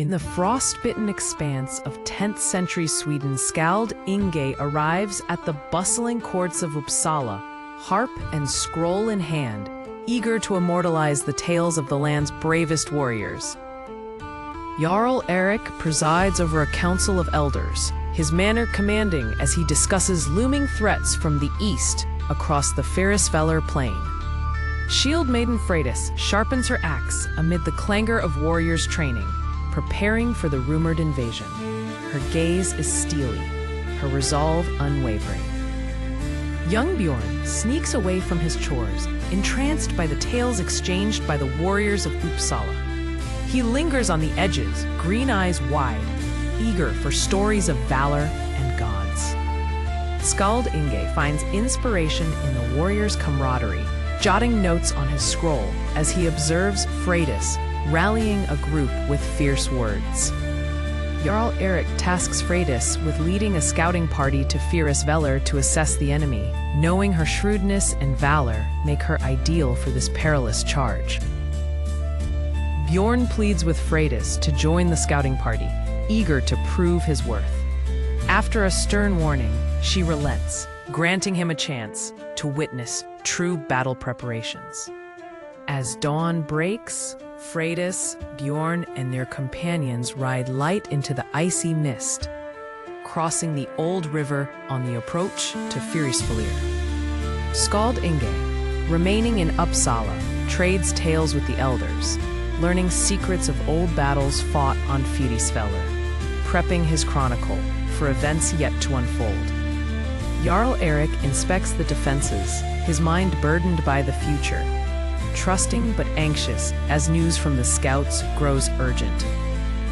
In the frost-bitten expanse of 10th century Sweden, Skald Inge arrives at the bustling courts of Uppsala, harp and scroll in hand, eager to immortalize the tales of the land's bravest warriors. Jarl Erik presides over a council of elders, his manner commanding as he discusses looming threats from the east across the Fýrisvellir plain. Shield Maiden Freydis sharpens her axe amid the clangor of warriors' training, preparing for the rumored invasion. Her gaze is steely, her resolve unwavering. Young Bjorn sneaks away from his chores, entranced by the tales exchanged by the warriors of Uppsala. He lingers on the edges, green eyes wide, eager for stories of valor and gods. Skald Inge finds inspiration in the warriors' camaraderie, jotting notes on his scroll as he observes Freydis rallying a group with fierce words. Jarl Erik tasks Freydis with leading a scouting party to Fýrisvellir to assess the enemy, knowing her shrewdness and valor make her ideal for this perilous charge. Bjorn pleads with Freydis to join the scouting party, eager to prove his worth. After a stern warning, she relents, granting him a chance to witness true battle preparations. As dawn breaks, Freydis, Bjorn, and their companions ride light into the icy mist, crossing the old river on the approach to Fýrisvellir. Skald Inge, remaining in Uppsala, trades tales with the elders, learning secrets of old battles fought on Fýrisvellir, prepping his chronicle for events yet to unfold. Jarl Erik inspects the defenses, his mind burdened by the future, trusting but anxious as news from the scouts grows urgent.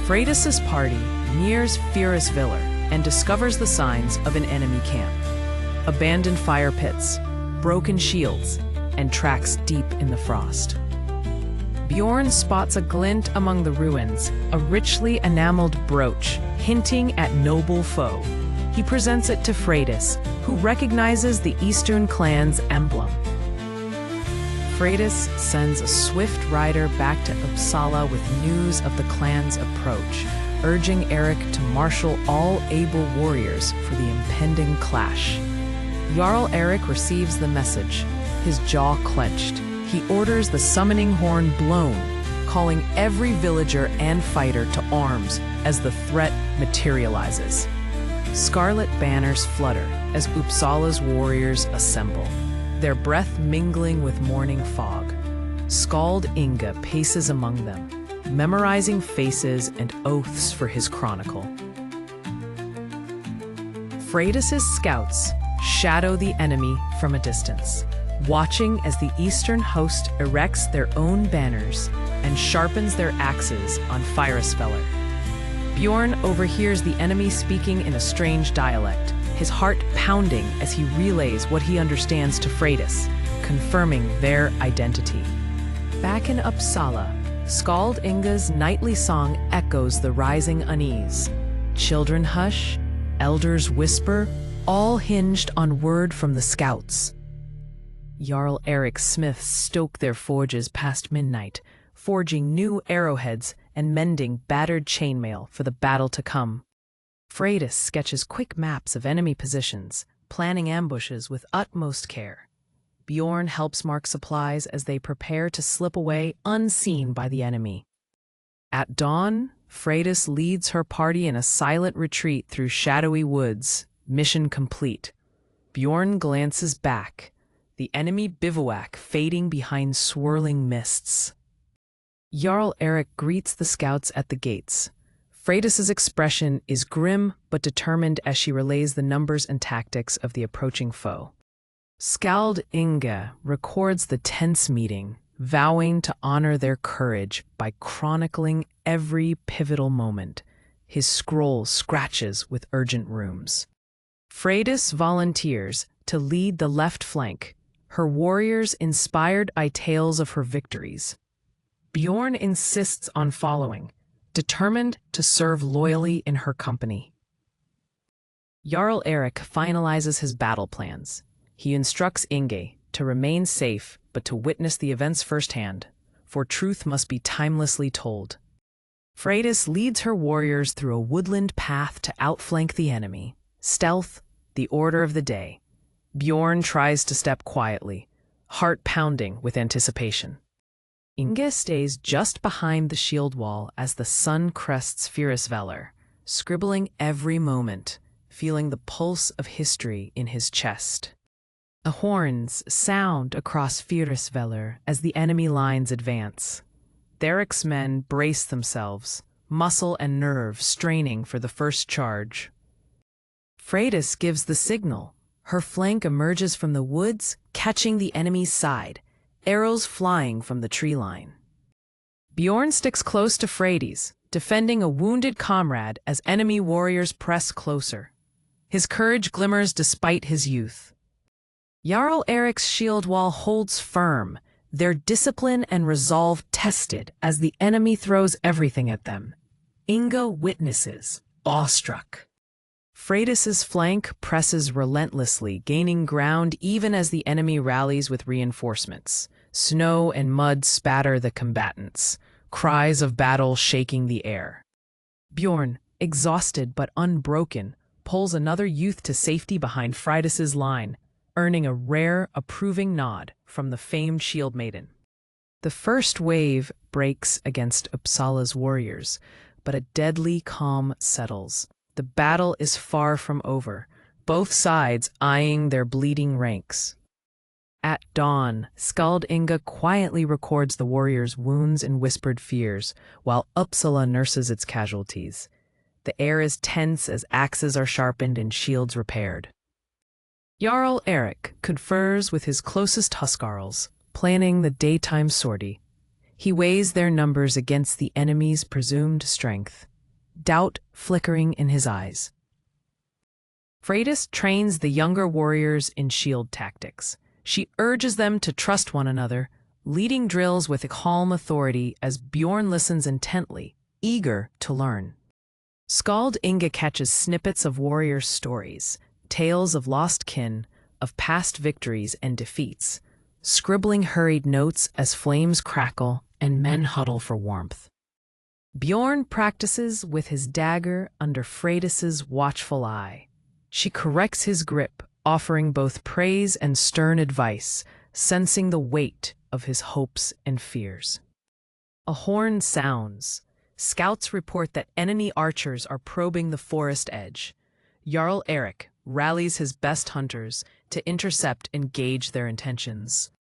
Freydis's party nears Fýrisvellir and discovers the signs of an enemy camp. Abandoned fire pits, broken shields, and tracks deep in the frost. Bjorn spots a glint among the ruins, a richly enameled brooch, hinting at noble foe. He presents it to Freydis, who recognizes the Eastern clan's emblem. Freydis sends a swift rider back to Uppsala with news of the clan's approach, urging Erik to marshal all able warriors for the impending clash. Jarl Erik receives the message, his jaw clenched. He orders the summoning horn blown, calling every villager and fighter to arms as the threat materializes. Scarlet banners flutter as Uppsala's warriors assemble, their breath mingling with morning fog. Skald Inge paces among them, memorizing faces and oaths for his chronicle. Freydis's scouts shadow the enemy from a distance, watching as the eastern host erects their own banners and sharpens their axes on Fýrisvellir. Bjorn overhears the enemy speaking in a strange dialect, his heart pounding as he relays what he understands to Freydis, confirming their identity. Back in Uppsala, Skald Inge's nightly song echoes the rising unease. Children hush, elders whisper, all hinged on word from the scouts. Jarl Erik's smiths stoke their forges past midnight, forging new arrowheads and mending battered chainmail for the battle to come. Freydis sketches quick maps of enemy positions, planning ambushes with utmost care. Bjorn helps mark supplies as they prepare to slip away unseen by the enemy. At dawn, Freydis leads her party in a silent retreat through shadowy woods, mission complete. Bjorn glances back, the enemy bivouac fading behind swirling mists. Jarl Erik greets the scouts at the gates. Freydis's expression is grim but determined as she relays the numbers and tactics of the approaching foe. Skald Inge records the tense meeting, vowing to honor their courage by chronicling every pivotal moment. His scroll scratches with urgent runes. Freydis volunteers to lead the left flank, her warriors inspired by tales of her victories. Bjorn insists on following, determined to serve loyally in her company. Jarl Erik finalizes his battle plans. He instructs Inge to remain safe but to witness the events firsthand, for truth must be timelessly told. Freydis leads her warriors through a woodland path to outflank the enemy. Stealth, the order of the day. Bjorn tries to step quietly, heart pounding with anticipation. Inge stays just behind the shield wall as the sun crests Fýrisvellir, scribbling every moment, feeling the pulse of history in his chest. The horns sound across Fýrisvellir as the enemy lines advance. Therich's men brace themselves, muscle and nerve straining for the first charge. Freydis gives the signal. Her flank emerges from the woods, catching the enemy's side, arrows flying from the tree line. Bjorn sticks close to Freydis, defending a wounded comrade as enemy warriors press closer. His courage glimmers despite his youth. Jarl Eric's shield wall holds firm, their discipline and resolve tested as the enemy throws everything at them. Inge witnesses, awestruck. Freydis's flank presses relentlessly, gaining ground even as the enemy rallies with reinforcements. Snow and mud spatter the combatants, cries of battle shaking the air. Bjorn, exhausted but unbroken, pulls another youth to safety behind Freydis's line, earning a rare, approving nod from the famed shield maiden. The first wave breaks against Uppsala's warriors, but a deadly calm settles. The battle is far from over, both sides eyeing their bleeding ranks. At dawn, Skald Inge quietly records the warriors' wounds and whispered fears, while Uppsala nurses its casualties. The air is tense as axes are sharpened and shields repaired. Jarl Eric confers with his closest huskarls, planning the daytime sortie. He weighs their numbers against the enemy's presumed strength, doubt flickering in his eyes. Freydis trains the younger warriors in shield tactics. She urges them to trust one another, leading drills with a calm authority as Bjorn listens intently, eager to learn. Skald Inge catches snippets of warrior stories, tales of lost kin, of past victories and defeats, scribbling hurried notes as flames crackle and men huddle for warmth. Bjorn practices with his dagger under Freydis's watchful eye. She corrects his grip, offering both praise and stern advice, sensing the weight of his hopes and fears. A horn sounds. Scouts report that enemy archers are probing the forest edge. Jarl Eric rallies his best hunters to intercept and gauge their intentions.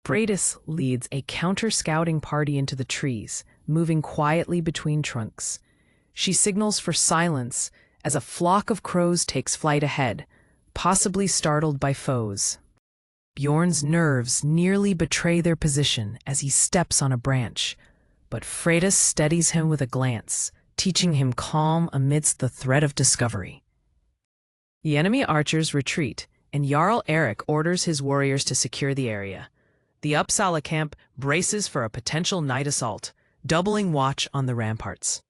Freydis leads a counter-scouting party into the trees, moving quietly between trunks. She signals for silence as a flock of crows takes flight ahead, possibly startled by foes. Bjorn's nerves nearly betray their position as he steps on a branch, but Freydis steadies him with a glance, teaching him calm amidst the threat of discovery. The enemy archers retreat, and Jarl Eric orders his warriors to secure the area. The Uppsala camp braces for a potential night assault, doubling watch on the ramparts.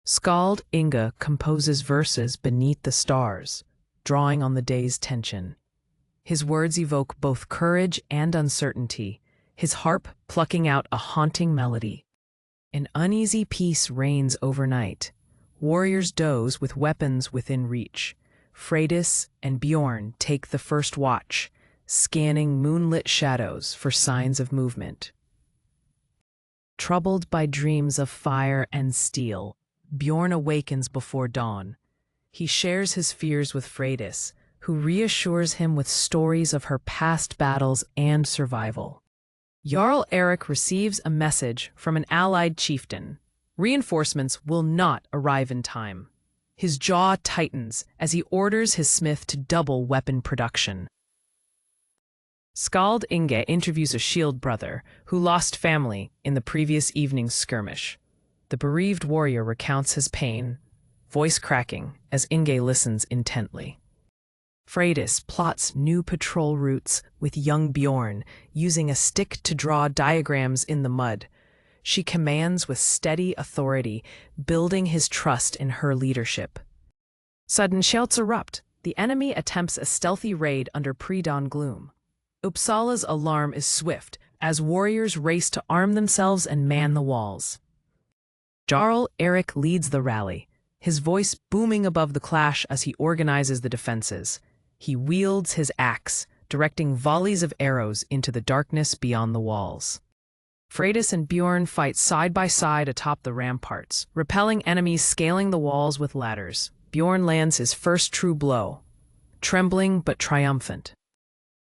Skald Inge composes verses beneath the stars, drawing on the day's tension. His words evoke both courage and uncertainty, his harp plucking out a haunting melody. An uneasy peace reigns overnight. Warriors doze with weapons within reach. Freydis and Bjorn take the first watch, scanning moonlit shadows for signs of movement. Troubled by dreams of fire and steel, Bjorn awakens before dawn. He shares his fears with Freydis, who reassures him with stories of her past battles and survival. Jarl Eric receives a message from an allied chieftain. Reinforcements will not arrive in time. His jaw tightens as he orders his smith to double weapon production. Skald Inge interviews a shield brother who lost family in the previous evening's skirmish. The bereaved warrior recounts his pain, voice cracking as Inge listens intently. Freydis plots new patrol routes with young Bjorn, using a stick to draw diagrams in the mud. She commands with steady authority, building his trust in her leadership. Sudden shouts erupt. The enemy attempts a stealthy raid under pre-dawn gloom. Uppsala's alarm is swift as warriors race to arm themselves and man the walls. Jarl Erik leads the rally, his voice booming above the clash as he organizes the defenses. He wields his axe, directing volleys of arrows into the darkness beyond the walls. Freydis and Bjorn fight side by side atop the ramparts, repelling enemies scaling the walls with ladders. Bjorn lands his first true blow, trembling but triumphant.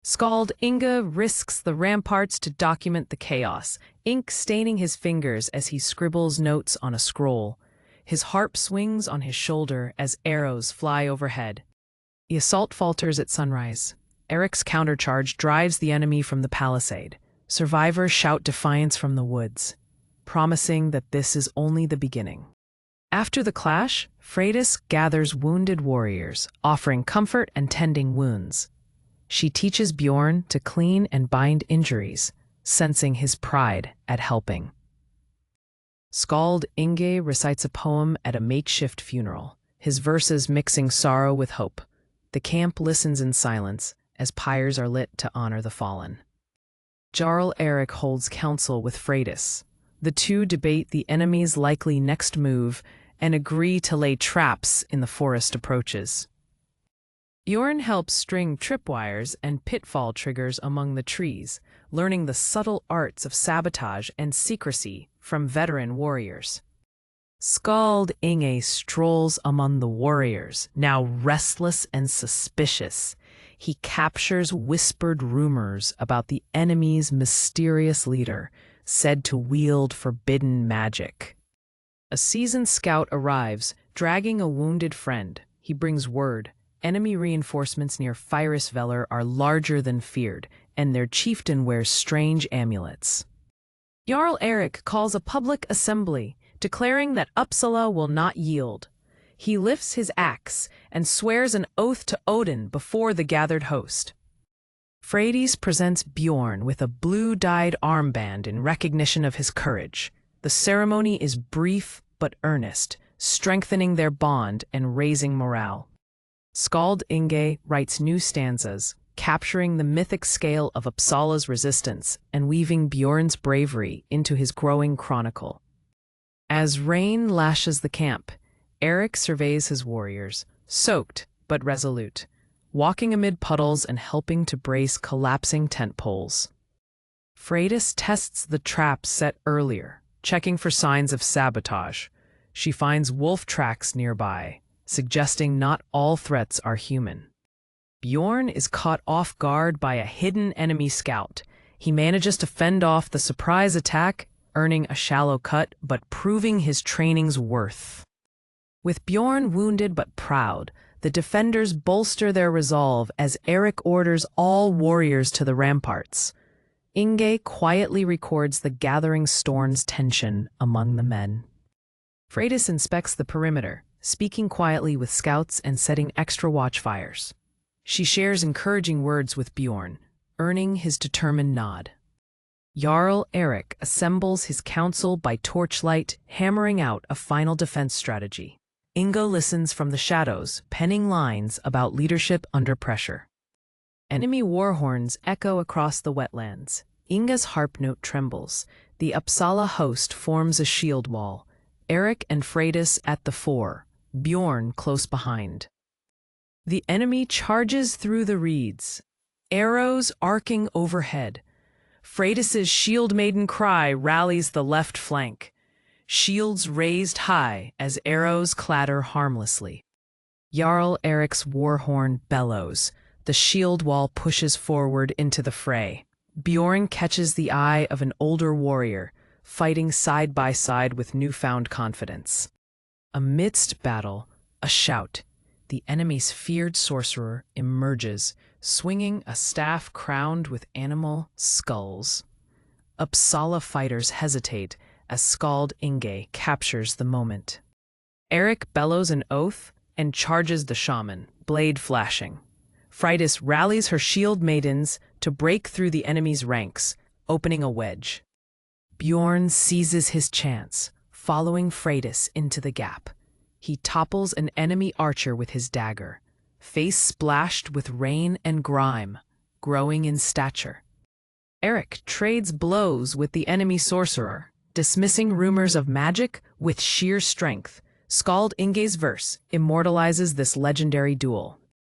Skald Inge risks the ramparts to document the chaos, ink staining his fingers as he scribbles notes on a scroll. His harp swings on his shoulder as arrows fly overhead. The assault falters at sunrise. Eric's countercharge drives the enemy from the palisade. Survivors shout defiance from the woods, promising that this is only the beginning. After the clash, Freydis gathers wounded warriors, offering comfort and tending wounds. She teaches Bjorn to clean and bind injuries, sensing his pride at helping. Skald Inge recites a poem at a makeshift funeral, his verses mixing sorrow with hope. The camp listens in silence as pyres are lit to honor the fallen. Jarl Erik holds counsel with Freydis. The two debate the enemy's likely next move and agree to lay traps in the forest approaches. Bjorn helps string tripwires and pitfall triggers among the trees, learning the subtle arts of sabotage and secrecy from veteran warriors. Skald Inge strolls among the warriors, now restless and suspicious. He captures whispered rumors about the enemy's mysterious leader, said to wield forbidden magic. A seasoned scout arrives, dragging a wounded friend. He brings word. Enemy reinforcements near Fýrisvellir are larger than feared, and their chieftain wears strange amulets. Jarl Erik calls a public assembly, declaring that Uppsala will not yield. He lifts his axe and swears an oath to Odin before the gathered host. Freydis presents Bjorn with a blue-dyed armband in recognition of his courage. The ceremony is brief but earnest, strengthening their bond and raising morale. Skald Inge writes new stanzas, capturing the mythic scale of Uppsala's resistance and weaving Bjorn's bravery into his growing chronicle. As rain lashes the camp, Erik surveys his warriors, soaked but resolute, walking amid puddles and helping to brace collapsing tent poles. Freydis tests the traps set earlier, checking for signs of sabotage. She finds wolf tracks nearby, suggesting not all threats are human. Bjorn is caught off guard by a hidden enemy scout. He manages to fend off the surprise attack, earning a shallow cut but proving his training's worth. With Bjorn wounded but proud, the defenders bolster their resolve as Erik orders all warriors to the ramparts. Inge quietly records the gathering storm's tension among the men. Freydis inspects the perimeter, speaking quietly with scouts and setting extra watchfires. She shares encouraging words with Bjorn, earning his determined nod. Jarl Erik assembles his council by torchlight, hammering out a final defense strategy. Inge listens from the shadows, penning lines about leadership under pressure. Enemy war horns echo across the wetlands. Inge's harp note trembles. The Uppsala host forms a shield wall. Erik and Freydis at the fore, Bjorn close behind. The enemy charges through the reeds, arrows arcing overhead. Freydis's shield maiden cry rallies the left flank, shields raised high as arrows clatter harmlessly. Jarl Erik's war horn bellows. The shield wall pushes forward into the fray. Bjorn catches the eye of an older warrior, fighting side by side with newfound confidence. Amidst battle, a shout. The enemy's feared sorcerer emerges, swinging a staff crowned with animal skulls. Uppsala fighters hesitate as Skald Inge captures the moment. Erik bellows an oath and charges the shaman, blade flashing. Freydis rallies her shield maidens to break through the enemy's ranks, opening a wedge. Bjorn seizes his chance, following Freydis into the gap. He topples an enemy archer with his dagger, face splashed with rain and grime, growing in stature. Erik trades blows with the enemy sorcerer, dismissing rumors of magic with sheer strength. Skald Inge's verse immortalizes this legendary duel.